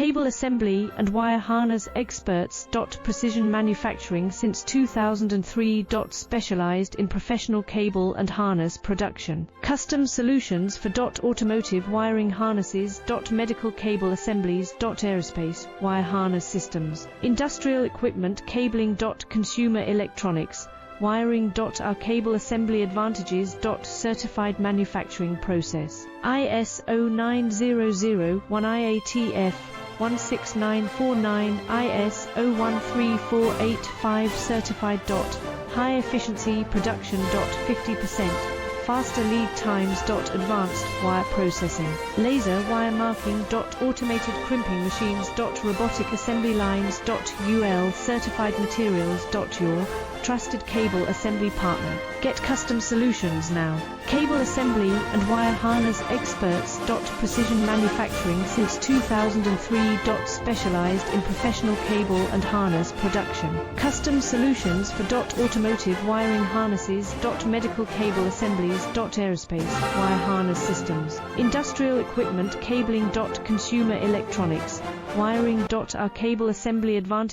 Cable assembly and wire harness experts. Precision manufacturing since 2003. Specialized in professional cable and harness production. Custom solutions for automotive wiring harnesses. Medical cable assemblies. Aerospace wire harness systems. Industrial equipment cabling. Consumer electronics wiring. Our cable assembly advantages. Certified manufacturing process. ISO 9001 IATF 16949 ISO 13485 certified. High efficiency production. 50% faster lead times. Advanced wire processing, laser wire marking. Automated crimping machines. Robotic assembly lines. UL certified materials. Your trusted cable assembly partner. Get custom solutions now. Cable assembly and wire harness experts. Precision manufacturing since 2003. Specialized in professional cable and harness production. Custom solutions for automotive wiring harnesses. Medical cable assemblies. Aerospace wire harness systems. Industrial equipment cabling. Consumer electronics wiring. Our cable assembly advantages.